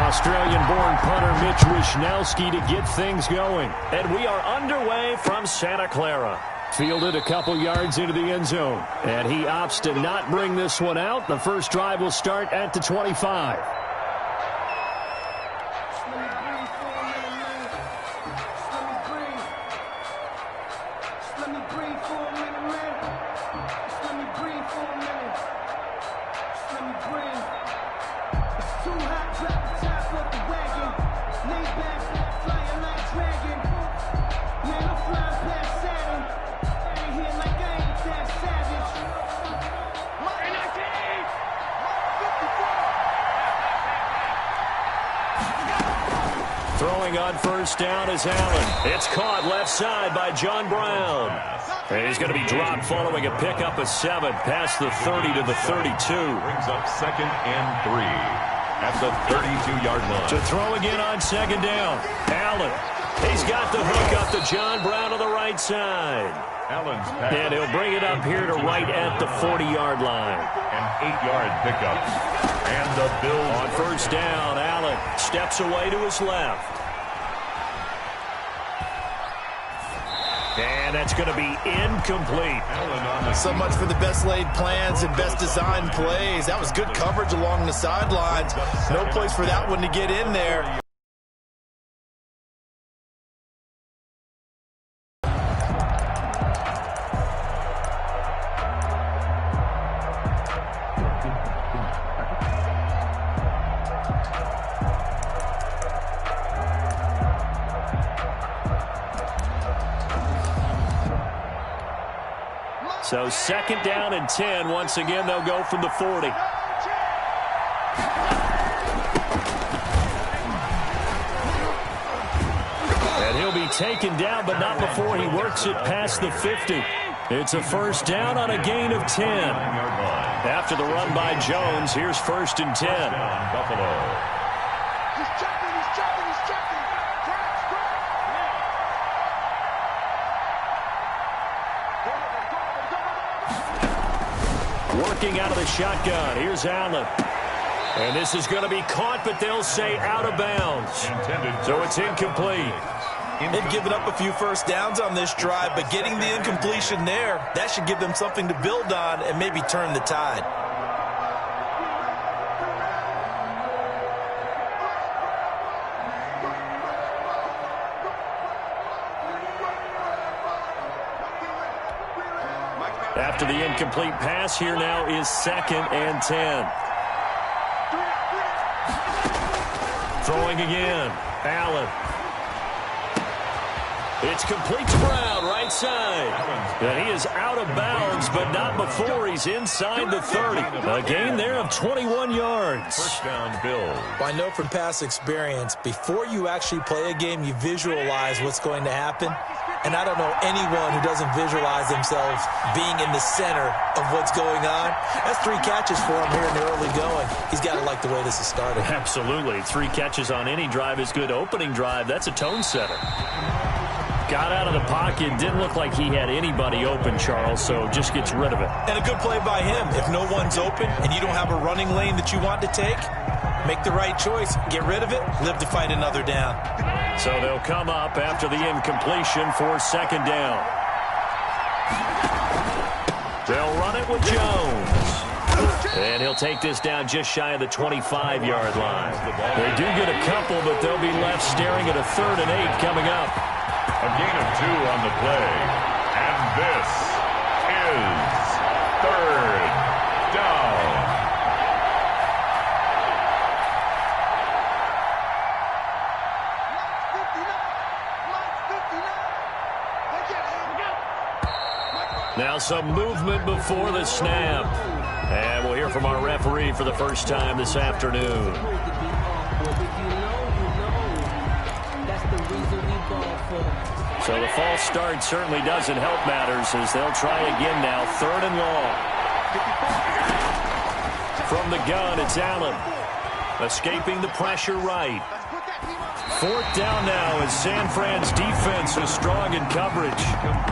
Australian-born punter Mitch Wishnowsky to get things going. And we are underway from Santa Clara. Fielded a couple yards into the end zone. And he opts to not bring this one out. The first drive will start at the 25. Throwing on first down is Allen. It's caught left side by John Brown. And he's going to be dropped following a pickup of 7 past the 30 to the 32. Brings up 2nd and 3 at the 32-yard line. To throw again on 2nd down. Allen. He's got the hook up to John Brown on the right side. Allen's pass. And he'll bring it up here to right at the 40-yard line. An 8-yard pickup. And the Bills on first down. Allen steps away to his left. And that's going to be incomplete. So much for the best laid plans and best designed plays. That was good coverage along the sidelines. No place for that one to get in there. So 2nd down and 10. Once again, they'll go from the 40. And he'll be taken down, but not before he works it past the 50. It's a first down on a gain of 10. After the run by Jones, here's 1st and 10. Buffalo. Working out of the shotgun. Here's Allen. And this is going to be caught, but they'll say out of bounds. So it's incomplete. They've given up a few first downs on this drive, but getting the incompletion there, that should give them something to build on and maybe turn the tide. After the incomplete pass, here now is 2nd and 10. Throwing again. Allen. It's complete to Brown, right side. And he is out of bounds, but not before he's inside the 30. A gain there of 21 yards. First down, Bills. I know from past experience, before you actually play a game, you visualize what's going to happen. And I don't know anyone who doesn't visualize themselves being in the center of what's going on. That's 3 catches for him here in the early going. He's got to like the way this is started. Absolutely. 3 catches on any drive is good. Opening drive, that's a tone setter. Got out of the pocket. Didn't look like he had anybody open, Charles, so just gets rid of it. And a good play by him. If no one's open and you don't have a running lane that you want to take, make the right choice. Get rid of it. Live to fight another down. So they'll come up after the incompletion for 2nd down. They'll run it with Jones. And he'll take this down just shy of the 25-yard line. They do get a couple, but they'll be left staring at a 3rd and 8 coming up. A gain of 2 on the play. And this is 3rd down. Now some movement before the snap. And we'll hear from our referee for the first time this afternoon. So the false start certainly doesn't help matters as they'll try again now. 3rd and long. From the gun, it's Allen. Escaping the pressure right. 4th down now as San Fran's defense was strong in coverage.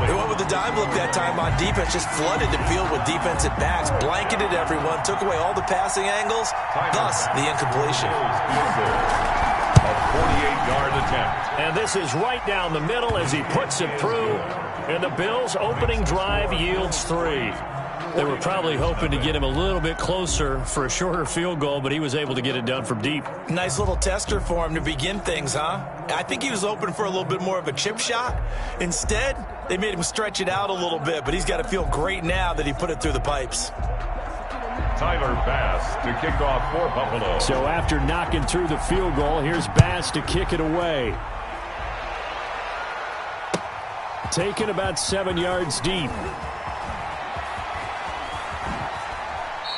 They went with the dime look that time on defense, just flooded the field with defensive backs, blanketed everyone, took away all the passing angles, thus the incompletion. attempt. And this is right down the middle as he puts it through. And the Bills' opening drive yields 3. They were probably hoping to get him a little bit closer for a shorter field goal, but he was able to get it done from deep. Nice little tester for him to begin things, huh? I think he was hoping for a little bit more of a chip shot. Instead, they made him stretch it out a little bit, but he's got to feel great now that he put it through the pipes. Tyler Bass to kick off for Buffalo. So after knocking through the field goal, here's Bass to kick it away. Taken about 7 yards deep.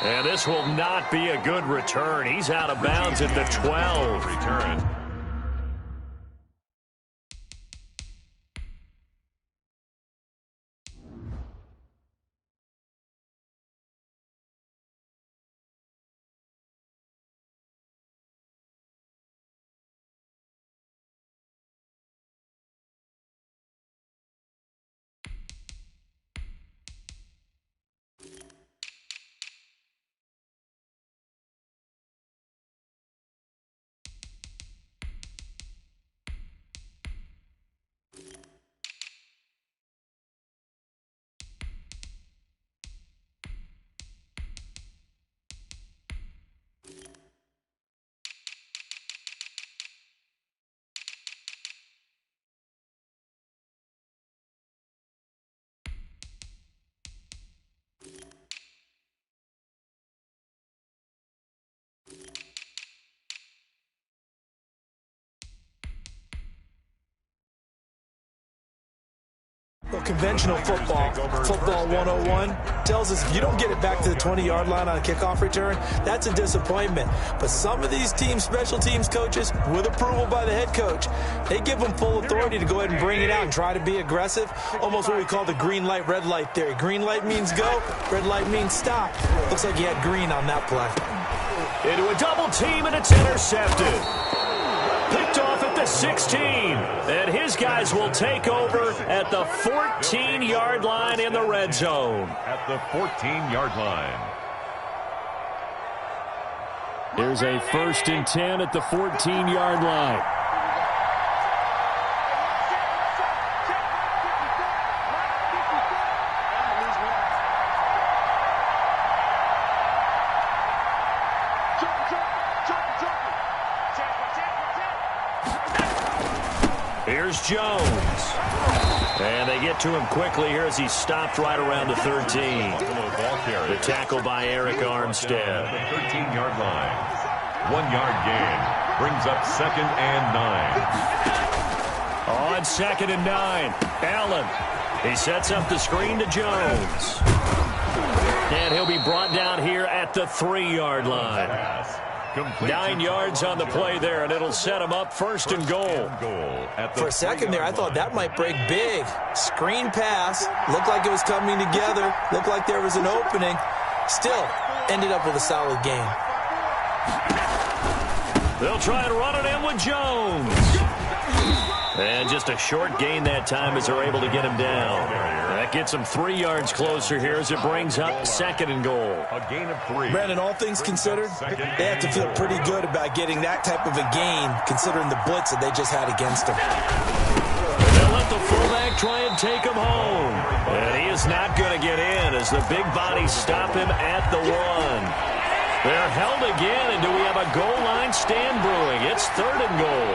And this will not be a good return. He's out of bounds at the 12. Return. Well, conventional football 101, tells us if you don't get it back to the 20-yard line on a kickoff return, that's a disappointment. But some of these teams, special teams coaches, with approval by the head coach, they give them full authority to go ahead and bring it out and try to be aggressive, almost what we call the green light, red light theory. Green light means go, red light means stop. Looks like he had green on that play. Into a double team, and it's intercepted. Picked off at the 16. And his guys will take over at the 14-yard line in the red zone. At the 14-yard line. Here's a 1st and 10 at the 14-yard line. Here's Jones. And they get to him quickly here as he's stopped right around the 13. The tackle by Eric Armstead. The 13-yard line. 1-yard gain. Brings up 2nd and 9. On 2nd and 9. Allen. He sets up the screen to Jones. And he'll be brought down here at the 3-yard line. 9 yards on the play there, and it'll set him up 1st and goal. For a second there, I thought that might break big. Screen pass. Looked like it was coming together. Looked like there was an opening. Still ended up with a solid gain. They'll try and run it in with Jones. And just a short gain that time as they're able to get him down. That gets him 3 yards closer here as it brings up 2nd and goal. A gain of 3. Brandon, all things considered, they have to feel pretty good about getting that type of a gain considering the blitz that they just had against them. They'll let the fullback try and take him home. And he is not going to get in as the big bodies stop him at the 1. They're held again, and do we have a goal line stand brewing? It's 3rd and goal.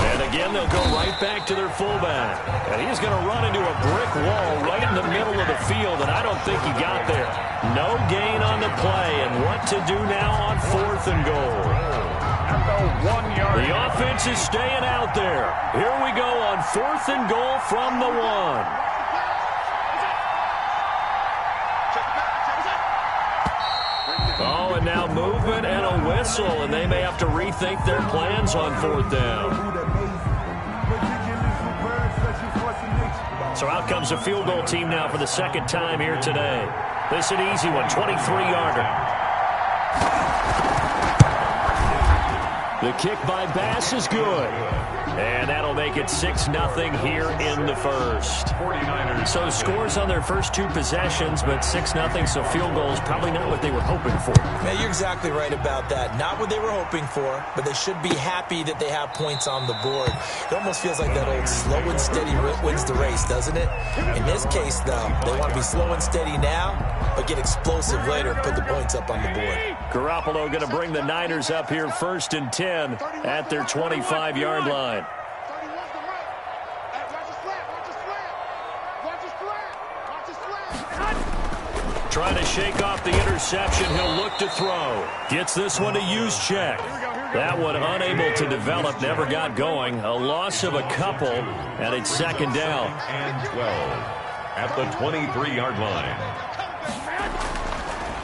And again, they'll go right back to their fullback. And he's going to run into a brick wall right in the middle of the field, and I don't think he got there. No gain on the play, and what to do now on 4th and goal. The offense is staying out there. Here we go on 4th and goal from the 1. Oh, and now movement and a whistle, and they may have to rethink their plans on 4th down. So out comes a field goal team now for the 2nd time here today. This is an easy one, 23-yarder. The kick by Bass is good. And that'll make it 6-0 here in the first. 49ers. So scores on their first two possessions, but 6-0, so field goals probably not what they were hoping for. Man, you're exactly right about that. Not what they were hoping for, but they should be happy that they have points on the board. It almost feels like that old slow and steady wins the race, doesn't it? In this case, though, they want to be slow and steady now, but get explosive later and put the points up on the board. Garoppolo going to bring the Niners up here 1st and 10 at their 25-yard line. Trying to shake off the interception. He'll look to throw. Gets this one to Juszczyk. That one unable to develop, never got going. A loss of a couple, and it's 2nd down. And 12 at the 23-yard line.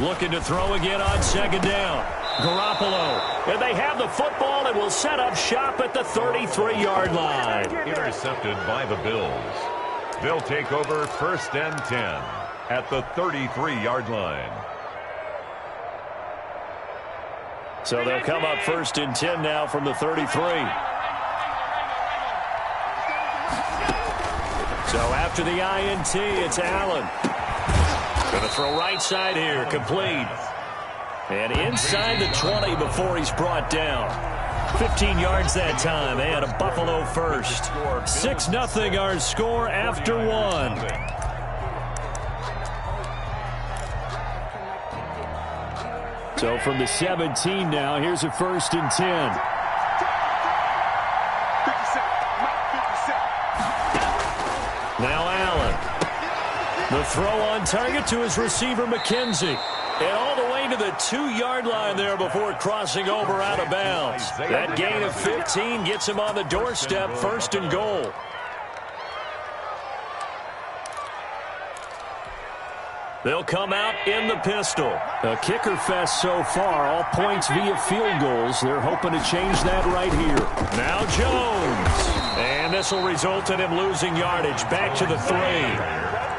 Looking to throw again on 2nd down. Garoppolo. And they have the football and will set up shop at the 33-yard line. Intercepted by the Bills. They'll take over 1st and 10 at the 33-yard line. So they'll come up 1st and 10 now from the 33. So after the INT, it's Allen. Going to throw right side here, complete. And inside the 20 before he's brought down. 15 yards that time, and a Buffalo first. 6-0 our score after one. So from the 17 now, here's a 1st and 10. Now Allen. The throw on target to his receiver, McKenzie. And all the way to the 2-yard line there before crossing over out of bounds. That gain of 15 gets him on the doorstep, 1st and goal. They'll come out in the pistol. A kicker fest so far, all points via field goals. They're hoping to change that right here. Now Jones. And this will result in him losing yardage. Back to the 3.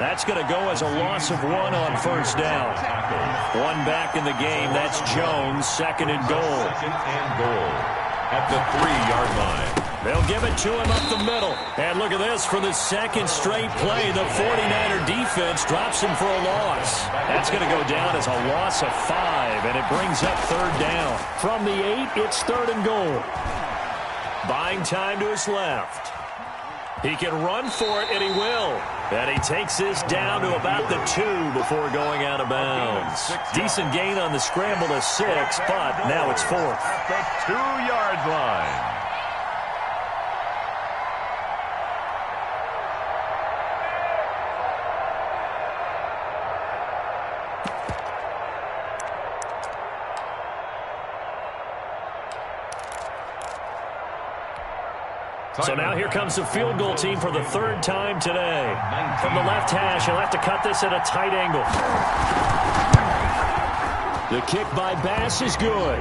That's going to go as a loss of 1 on 1st down. One back in the game. That's Jones, 2nd and goal. 2nd and goal at the 3-yard line. They'll give it to him up the middle. And look at this. For the 2nd straight play, the 49er defense drops him for a loss. That's going to go down as a loss of 5, and it brings up 3rd down. From the 8, it's 3rd and goal. Buying time to his left. He can run for it, and he will. And he takes this down to about the 2 before going out of bounds. Decent gain on the scramble to 6, but now it's 4th. At the 2-yard line. So now here comes the field goal team for the 3rd time today. From the left hash, he'll have to cut this at a tight angle. The kick by Bass is good.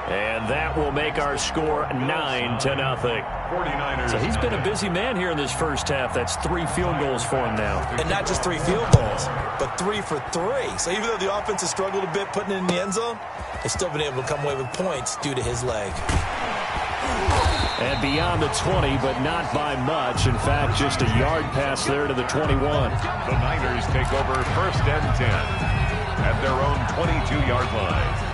And that will make our score 9-0. 49ers. So he's been a busy man here in this first half. That's 3 field goals for him now. And not just 3 field goals, but 3 for 3. So even though the offense has struggled a bit putting it in the end zone, they've still been able to come away with points due to his leg. And beyond the 20, but not by much. In fact, just a yard pass there to the 21. The Niners take over 1st and 10 at their own 22-yard line.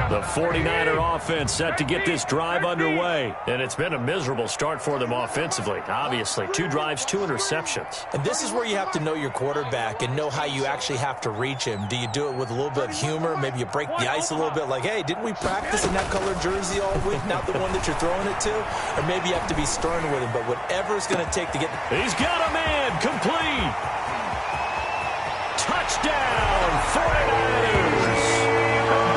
The 49er offense set to get this drive underway. And it's been a miserable start for them offensively, obviously. 2 drives, 2 interceptions. And this is where you have to know your quarterback and know how you actually have to reach him. Do you do it with a little bit of humor? Maybe you break the ice a little bit like, hey, didn't we practice in that colored jersey all week? Not the one that you're throwing it to? Or maybe you have to be stern with him. But whatever it's going to take to get... He's got a man. Complete. Touchdown, 49ers.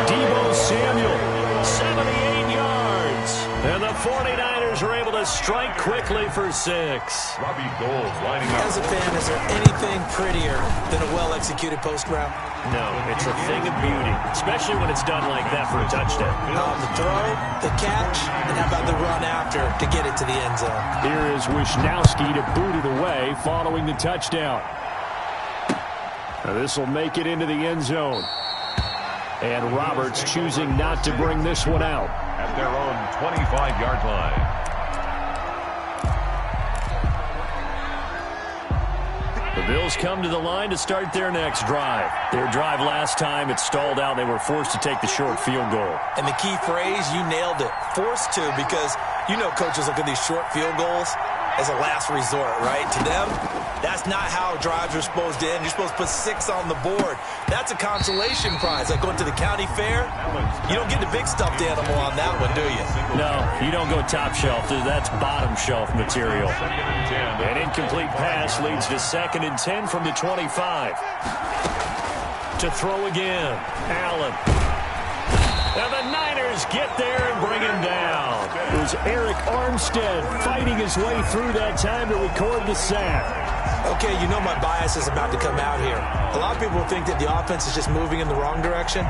Deebo Samuel, 78 yards. And the 49ers are able to to strike quickly for 6. Robbie Gould lining up. As a fan, is there anything prettier than a well-executed post route? No, it's a thing of beauty, especially when it's done like that for a touchdown. The throw, the catch, and how about the run after to get it to the end zone? Here is Wisnowski to boot it away following the touchdown. Now this will make it into the end zone. And Roberts choosing not to bring this one out. At their own 25-yard line. The Bills come to the line to start their next drive. Their drive last time, it stalled out. They were forced to take the short field goal. And the key phrase, you nailed it. Forced to, because you know coaches look at these short field goals as a last resort, right? To them, that's not how drives are supposed to end. You're supposed to put 6 on the board. That's a consolation prize. Like going to the county fair, you don't get the big stuffed animal on that one, do you? No, you don't go top shelf. That's bottom shelf material. An incomplete pass leads to 2nd and 10 from the 25. To throw again, Allen. And the Niners get there and bring him down. It was Eric Armstead fighting his way through that time to record the sack. Okay, you know my bias is about to come out here. A lot of people think that the offense is just moving in the wrong direction.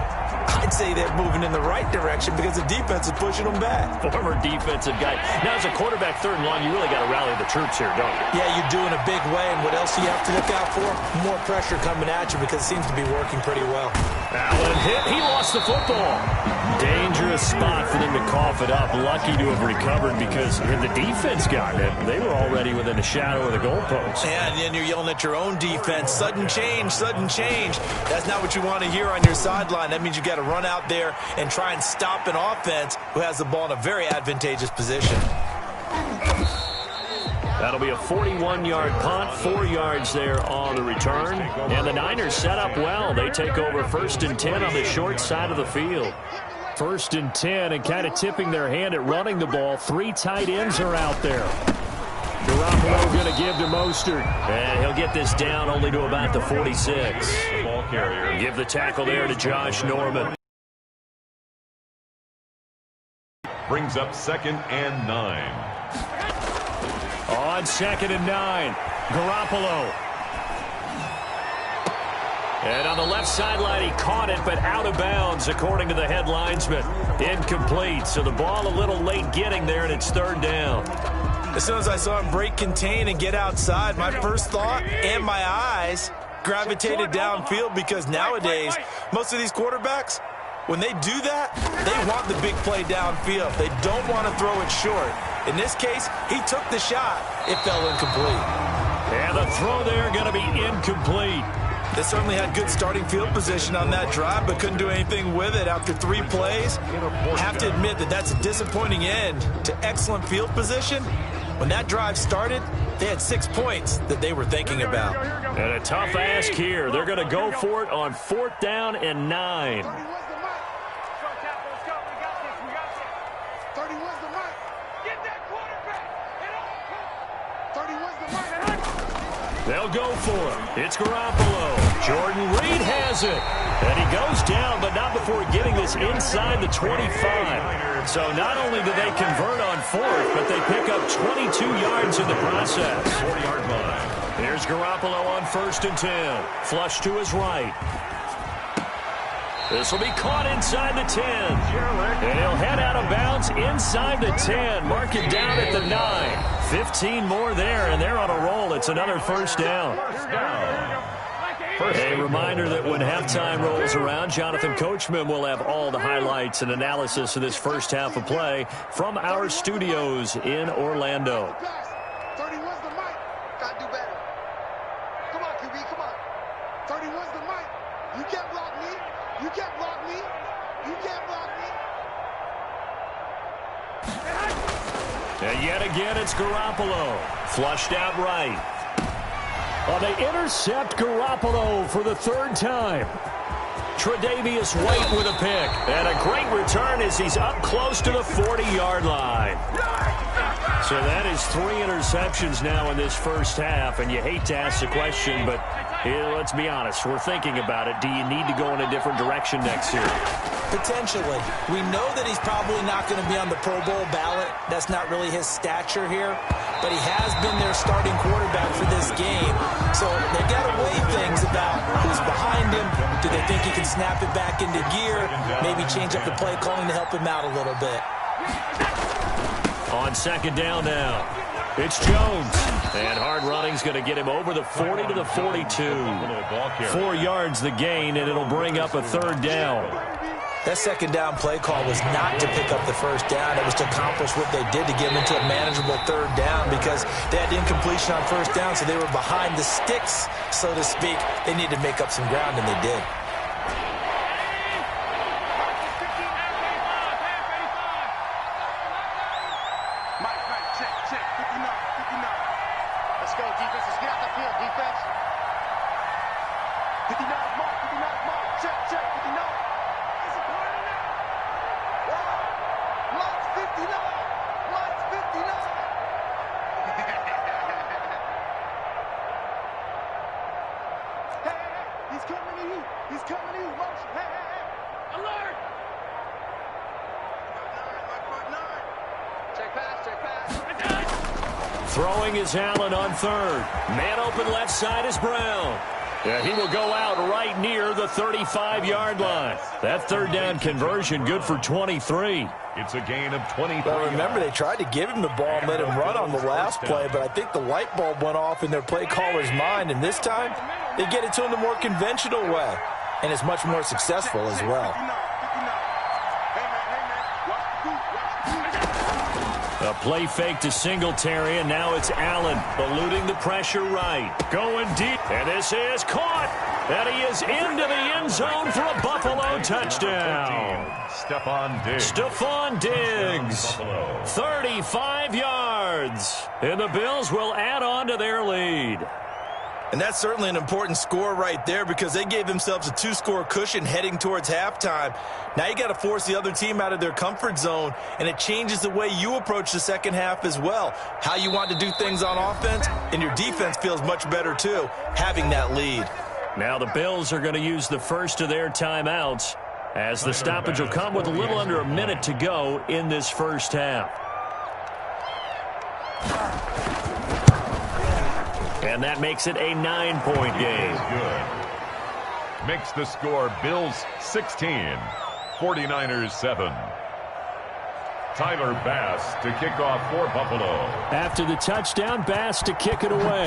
I'd say they're moving in the right direction because the defense is pushing them back. Former defensive guy. Now, as a quarterback, 3rd and long, you really got to rally the troops here, don't you? Yeah, you're doing a big way, and what else do you have to look out for? More pressure coming at you because it seems to be working pretty well. Allen hit. He lost the football. Dangerous spot for them to cough it up. Lucky to have recovered because had the defense gotten it, they were already within a shadow of the goalpost. Yeah, and then you're yelling at your own defense. Sudden change, sudden change. That's not what you want to hear on your sideline. That means you got to run out there and try and stop an offense who has the ball in a very advantageous position. That'll be a 41-yard punt, 4 yards there on the return. And the Niners set up well. They take over 1st and 10 on the short side of the field. 1st and 10, and kind of tipping their hand at running the ball. 3 tight ends are out there. Garoppolo going to give to Mostert. And he'll get this down only to about the 46. The ball carrier. Give the tackle there to Josh Norman. Brings up 2nd and 9. On 2nd and 9, Garoppolo. And on the left sideline, he caught it, but out of bounds, according to the head linesman. Incomplete, so the ball a little late getting there, and it's 3rd down. As soon as I saw him break contain and get outside, my first thought and my eyes gravitated downfield because nowadays, most of these quarterbacks, when they do that, they want the big play downfield. They don't want to throw it short. In this case, he took the shot. It fell incomplete. And the throw there going to be incomplete. They certainly had good starting field position on that drive, but couldn't do anything with it after 3 plays. I have to admit that that's a disappointing end to excellent field position. When that drive started, they had 6 points that they were thinking about. And a tough ask here. They're going to go for it on 4th down and 9. They'll go for it. It's Garoppolo. Jordan Reed has it. And he goes down, but not before getting this inside the 25. So not only do they convert on 4th, but they pick up 22 yards in the process. 40-yard line. Here's Garoppolo on 1st and 10. Flush to his right. This will be caught inside the 10. And he'll head out of bounds inside the 10. Mark it down at the 9. 15 more there, and they're on a roll. It's another 1st down. A reminder that when halftime rolls around, Jonathan Coachman will have all the highlights and analysis of this first half of play from our studios in Orlando. 31's the mic. Gotta do better. Come on, QB, come on. 31's the mic. You can't block me. You can't block me. You can't block me. And yet again, it's Garoppolo. Flushed out right. Well, they intercept Garoppolo for the 3rd time. Tre'Davious White with a pick. And a great return as he's up close to the 40-yard line. So that is 3 interceptions now in this first half. And you hate to ask the question, but Let's be honest, we're thinking about it. Do you need to go in a different direction next year? Potentially. We know that he's probably not going to be on the Pro Bowl ballot. That's not really his stature here. But he has been their starting quarterback for this game. So they've got to weigh things about who's behind him. Do they think he can snap it back into gear? Maybe change up the play calling to help him out a little bit. On second down now, it's Jones. And hard running's going to get him over the 40 to the 42. 4 yards the gain, and it'll bring up a third down. That second down play call was not to pick up the first down. It was to accomplish what they did to get them into a manageable third down because they had incompletion on first down, so they were behind the sticks, so to speak. They needed to make up some ground, and they did. Check, 59. Let's go, defense. Let's get out the field, defense. 59 mark, check, 59. Lights 59. Hey, he's coming to you. Motion. Hey. Alert. Check pass. Throwing is Allen on third. Man open left side is Brown. Yeah, he will go out right near the 35-yard line. That third down conversion good for 23. It's a gain of 23. Well, remember, they tried to give him the ball and let him run on the last play, but I think the light bulb went off in their play caller's mind, and this time they get it to him the more conventional way, and it's much more successful as well. A play fake to Singletary, and now it's Allen eluding the pressure right. Going deep, and this is caught. And he is into the end zone for a Buffalo touchdown. Stephon Diggs, 35 yards. And the Bills will add on to their lead. And that's certainly an important score right there because they gave themselves a 2-score cushion heading towards halftime. Now you got to force the other team out of their comfort zone, and it changes the way you approach the second half as well. How you want to do things on offense, and your defense feels much better too, having that lead. Now the Bills are going to use the first of their timeouts as the stoppage will come with a little under a minute to go in this first half. And that makes it a 9-point game. Good. Makes the score Bills 16, 49ers 7. Tyler Bass to kick off for Buffalo. After the touchdown, Bass to kick it away.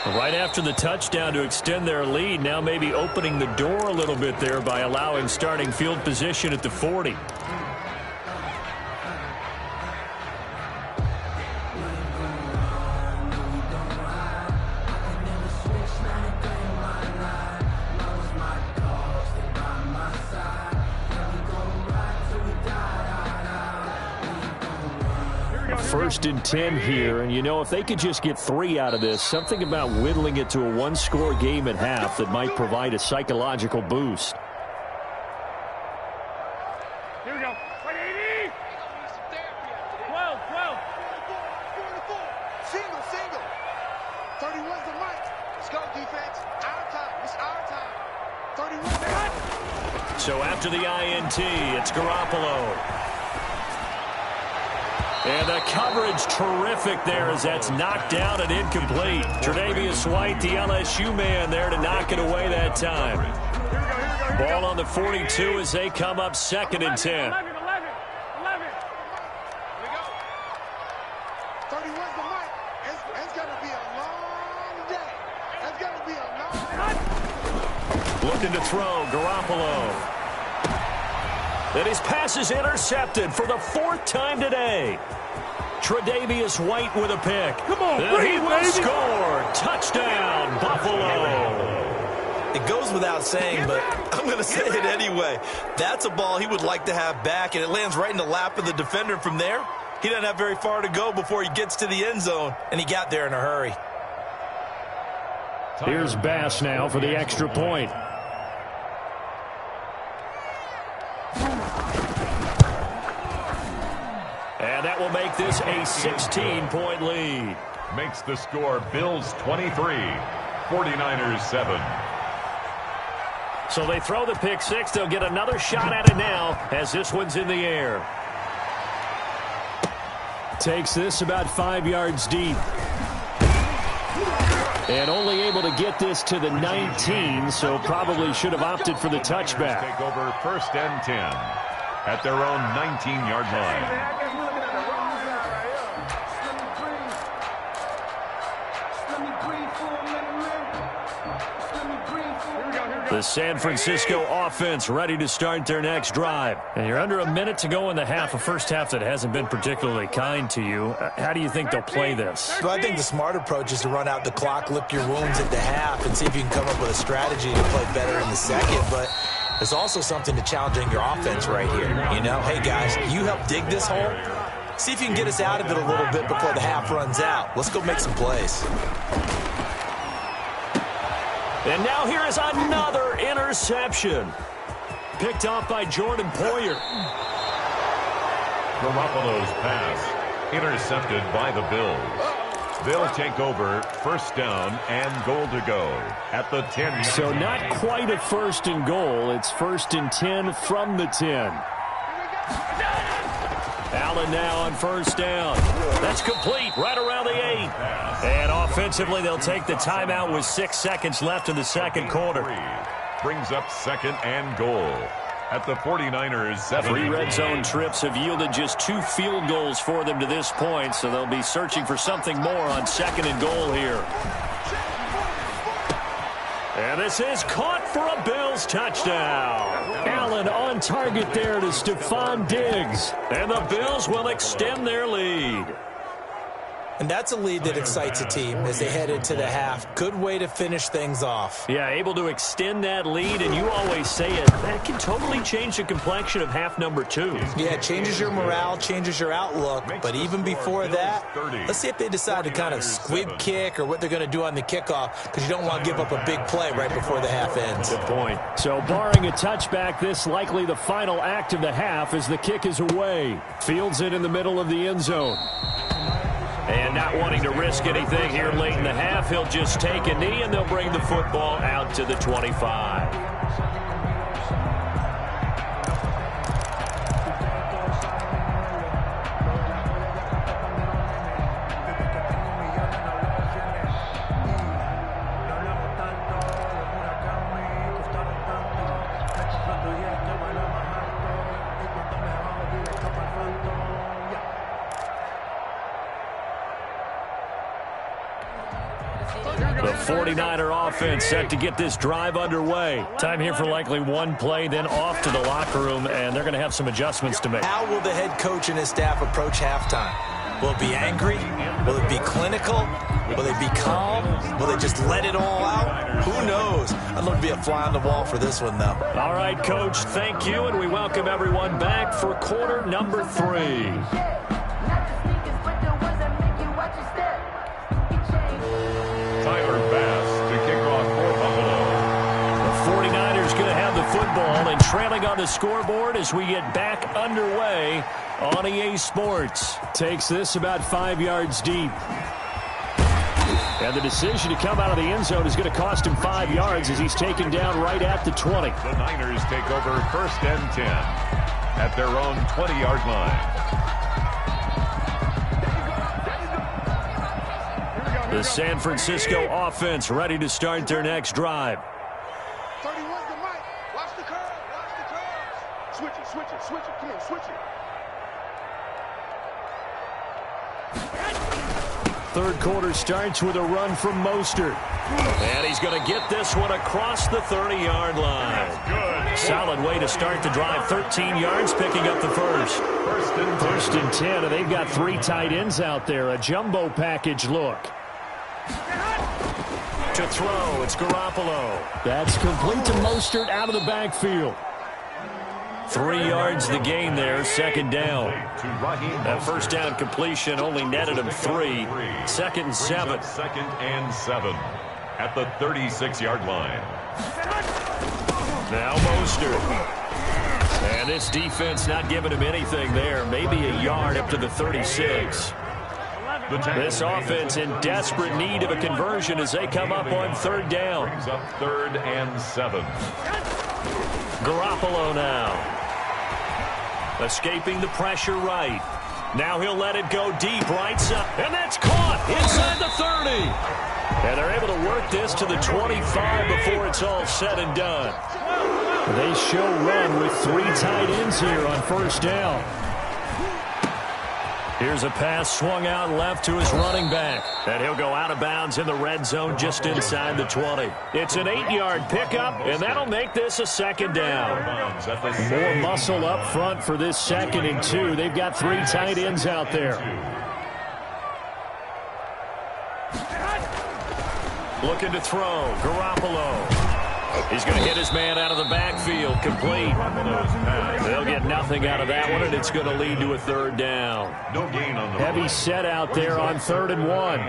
Right after the touchdown to extend their lead, now maybe opening the door a little bit there by allowing starting field position at the 40. First and 10 here, and you know, if they could just get 3 out of this, something about whittling it to a 1-score game at half that might provide a psychological boost. Here we go. 180. 12. Single. 31's the mic. Let's go, defense. Our time. It's our time. 31. So after the INT, it's Garoppolo. And the coverage terrific there as that's knocked down and incomplete. Tre'Davious White, the LSU man, there to knock it away that time. Ball on the 42 as they come up second and 10. 11. Here we go. 31's the mic. It's going to be a long day. It's going to be a long day. Looking to throw, Garoppolo. And his pass is intercepted for the 4th time today. Tre'Davious White with a pick. Come on, and he will score. Touchdown, Buffalo. It goes without saying, but I'm going to say it anyway. That's a ball he would like to have back, and it lands right in the lap of the defender from there. He doesn't have very far to go before he gets to the end zone, and he got there in a hurry. Here's Bass now for the extra point. And that will make this a 16-point lead. makes the score Bills 23, 49ers 7. So they throw the pick six. They'll get another shot at it now as this one's in the air. Takes this about 5 yards deep. And only able to get this to the 19, so probably should have opted for the touchback. Take over 1st and 10 at their own 19-yard line. The San Francisco offense ready to start their next drive. And you're under a minute to go in the half, a first half that hasn't been particularly kind to you. How do you think they'll play this? Well, I think the smart approach is to run out the clock, lick your wounds at the half, and see if you can come up with a strategy to play better in the second. But there's also something to challenging your offense right here. You know, hey, guys, you help dig this hole. See if you can get us out of it a little bit before the half runs out. Let's go make some plays. And now here is another interception. Picked off by Jordan Poyer. Garoppolo's pass intercepted by the Bills. They'll take over 1st down and goal to go at the 10. So not quite a 1st and goal. It's 1st and 10 from the 10. Allen now on 1st down. That's complete right around the 8. And offensively, they'll take the timeout with 6 seconds left in the second quarter. Brings up 2nd and goal at the 49ers 7. 3 red zone trips have yielded just 2 field goals for them to this point, so they'll be searching for something more on 2nd and goal here. And this is caught for a Bills touchdown. Allen on target there to Stephon Diggs. And the Bills will extend their lead. And that's a lead that excites a team as they head into the half. Good way to finish things off. Yeah, able to extend that lead, and you always say it, that can totally change the complexion of half number 2. Yeah, it changes your morale, changes your outlook. But even before that, let's see if they decide to kind of squib kick or what they're going to do on the kickoff, because you don't want to give up a big play right before the half ends. Good point. So barring a touchback, this likely the final act of the half as the kick is away. Fields it in the middle of the end zone. And not wanting to risk anything here late in the half, he'll just take a knee, and they'll bring the football out to the 25. The 49er offense set to get this drive underway. Time here for likely one play, then off to the locker room, and they're going to have some adjustments to make. How will the head coach and his staff approach halftime? Will it be angry? Will it be clinical? Will it be calm? Will they just let it all out? Who knows? I'd love to be a fly on the wall for this one, though. All right, Coach, thank you, and we welcome everyone back for quarter number 3. Football and trailing on the scoreboard as we get back underway on EA Sports. Takes this about 5 yards deep. And the decision to come out of the end zone is going to cost him 5 yards as he's taken down right at the 20. The Niners take over 1st and 10 at their own 20-yard line. The San Francisco offense ready to start their next drive. Switch it. Come on, switch it. Third quarter starts with a run from Mostert. And he's going to get this one across the 30-yard line. Solid way to start the drive. 13 yards, picking up the first. First and 10, and they've got 3 tight ends out there. A jumbo package look. To throw, it's Garoppolo. That's complete to Mostert out of the backfield. 3 yards the gain there, 2nd down. That first down completion only netted him 3. 2nd and 7. 2nd and 7 at the 36-yard line. Now Mostert. And this defense not giving him anything there. Maybe a yard up to the 36. This offense in desperate need of a conversion as they come up on third down. Brings up 3rd and 7. Garoppolo now. Escaping the pressure right. Now he'll let it go deep right side. And that's caught inside the 30. And they're able to work this to the 25 before it's all said and done. They show run with 3 tight ends here on first down. Here's a pass swung out left to his running back. And he'll go out of bounds in the red zone just inside the 20. It's an 8-yard pickup, and that'll make this a second down. More muscle up front for this 2nd and 2. They've got 3 tight ends out there. Looking to throw. Garoppolo. He's going to hit his man out of the backfield. Complete. They'll get nothing out of that one, and it's going to lead to a 3rd down. No gain on the heavy set out there on 3rd and 1.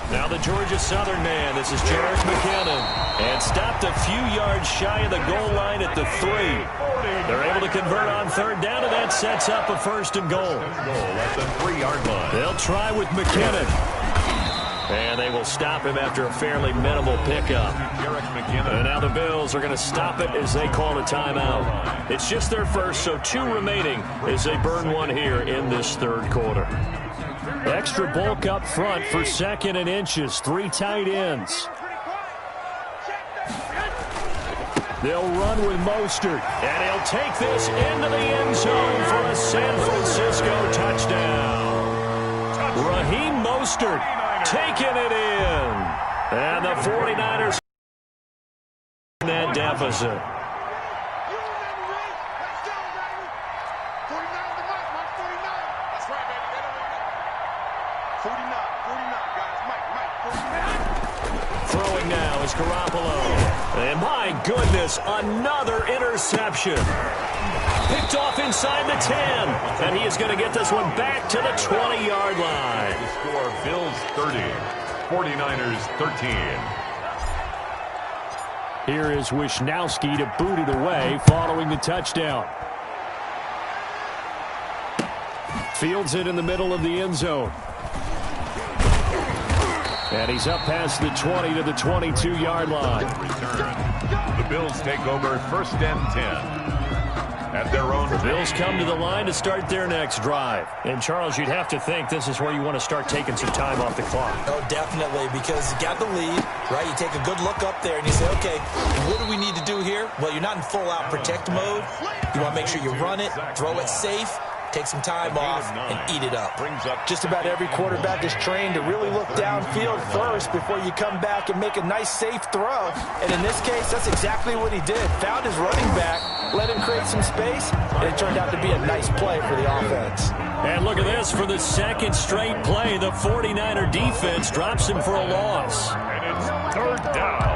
Now the Georgia Southern man. This is Jerick McKinnon. And stopped a few yards shy of the goal line at the 3. They're able to convert on 3rd down, and that sets up a 1st and goal. At the 3-yard line. They'll try with McKinnon. And they will stop him after a fairly minimal pickup. And now the Bills are going to stop it as they call a timeout. It's just their first, so 2 remaining as they burn one here in this 3rd quarter. Extra bulk up front for 2nd and inches. 3 tight ends. They'll run with Mostert. And he'll take this into the end zone for a San Francisco touchdown. Raheem Mostert taking it in. And the 49ers in that deficit. Throwing now is Garoppolo. And my goodness, another interception. Picked off inside the 10. And he is going to get this one back to the 20-yard line. The score, Bills 30, 49ers 13. Here is Wisnowski to boot it away following the touchdown. Fields it in the middle of the end zone. And he's up past the 20 to the 22-yard line. Return. The Bills take over 1st and 10. At their own. The Bills come to the line to start their next drive. And, Charles, you'd have to think this is where you want to start taking some time off the clock. Oh, definitely, because you got the lead, right? You take a good look up there and you say, okay, what do we need to do here? Well, you're not in full-out protect mode. You want to make sure you run it, throw it safe, take some time off, and eat it up. Just about every quarterback is trained to really look downfield first before you come back and make a nice, safe throw. And in this case, that's exactly what he did. Found his running back, let him create some space, and it turned out to be a nice play for the offense. And look at this. For the 2nd straight play, the 49er defense drops him for a loss. And it's 3rd down.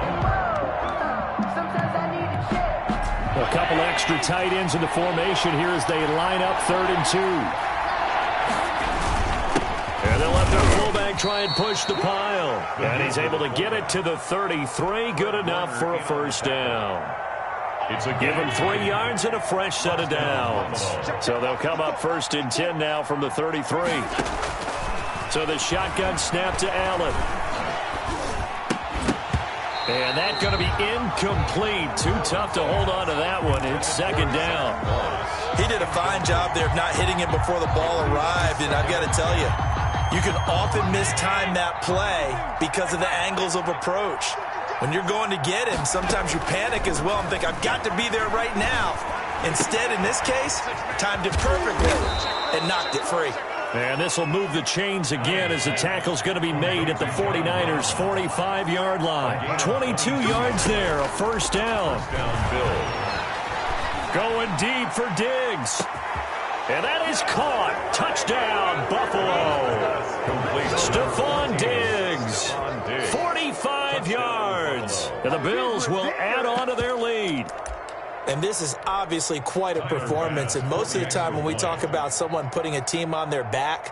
A couple extra tight ends in the formation here as they line up 3rd and 2. And they'll let their fullback try and push the pile. And he's able to get it to the 33. Good enough for a 1st down. Give him 3 yards and a fresh set of downs. So they'll come up 1st and 10 now from the 33. So the shotgun snap to Allen. And that's going to be incomplete. Too tough to hold on to that one. It's 2nd down. He did a fine job there of not hitting it before the ball arrived. And I've got to tell you, you can often mistime that play because of the angles of approach. When you're going to get him, sometimes you panic as well and think, I've got to be there right now. Instead, in this case, timed it perfectly and knocked it free. And this will move the chains again as the tackle's going to be made at the 49ers' 45-yard line. 22 yards there, a 1st down. Going deep for Diggs. And that is caught. Touchdown, Buffalo. Stephon Diggs. 45 yards. And the Bills will add on to their lead. And this is obviously quite a performance. And most of the time when we talk about someone putting a team on their back,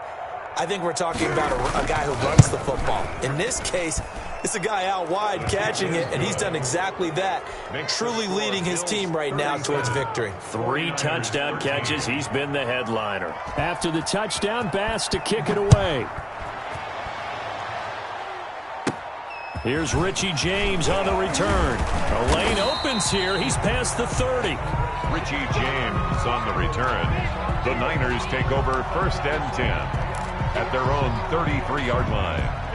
I think we're talking about a guy who runs the football. In this case, It's a guy out wide catching it, and he's done exactly that, truly leading his team right now towards victory. 3 touchdown catches. He's been the headliner. After the touchdown, Bass to kick it away. Here's Richie James on the return. A lane opens here. He's past the 30. Richie James on the return. The Niners take over 1st and 10 at their own 33-yard line.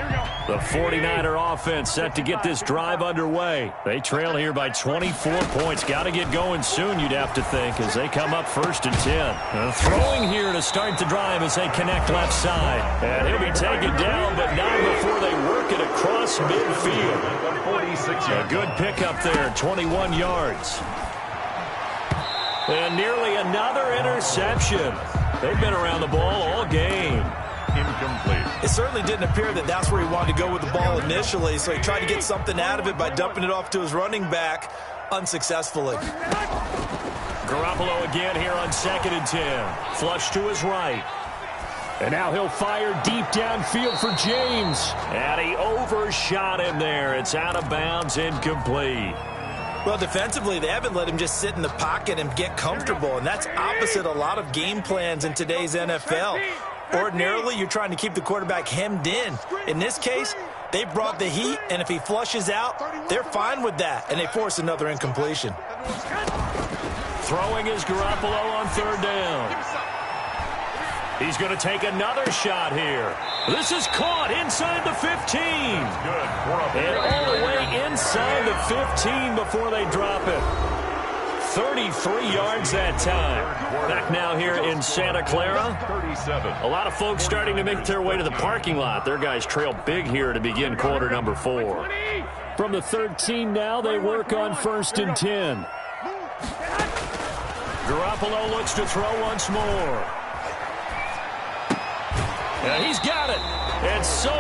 The 49er offense set to get this drive underway. They trail here by 24 points. Got to get going soon, you'd have to think, as they come up 1st and 10. Throwing here to start the drive as they connect left side. And he'll be taken down, but not before they work it across midfield. 46 A good pickup there, 21 yards. And nearly another interception. They've been around the ball all game. Incomplete. It certainly didn't appear that that's where he wanted to go with the ball initially, so he tried to get something out of it by dumping it off to his running back unsuccessfully. Garoppolo again here on 2nd and 10. Flush to his right. And now he'll fire deep downfield for James. And he overshot him there. It's out of bounds, incomplete. Well, defensively, they haven't let him just sit in the pocket and get comfortable, and that's opposite a lot of game plans in today's NFL. Ordinarily, you're trying to keep the quarterback hemmed in. In this case, they brought the heat, and if he flushes out, they're fine with that, and they force another incompletion. Throwing is Garoppolo on 3rd down. He's going to take another shot here. This is caught inside the 15. And all the way inside the 15 before they drop it. 33 yards that time. Back now here in Santa Clara. 37. A lot of folks starting to make their way to the parking lot. Their guys trail big here to begin quarter number 4. From the 13 now, they work on 1st and 10. Garoppolo looks to throw once more. And he's got it. And so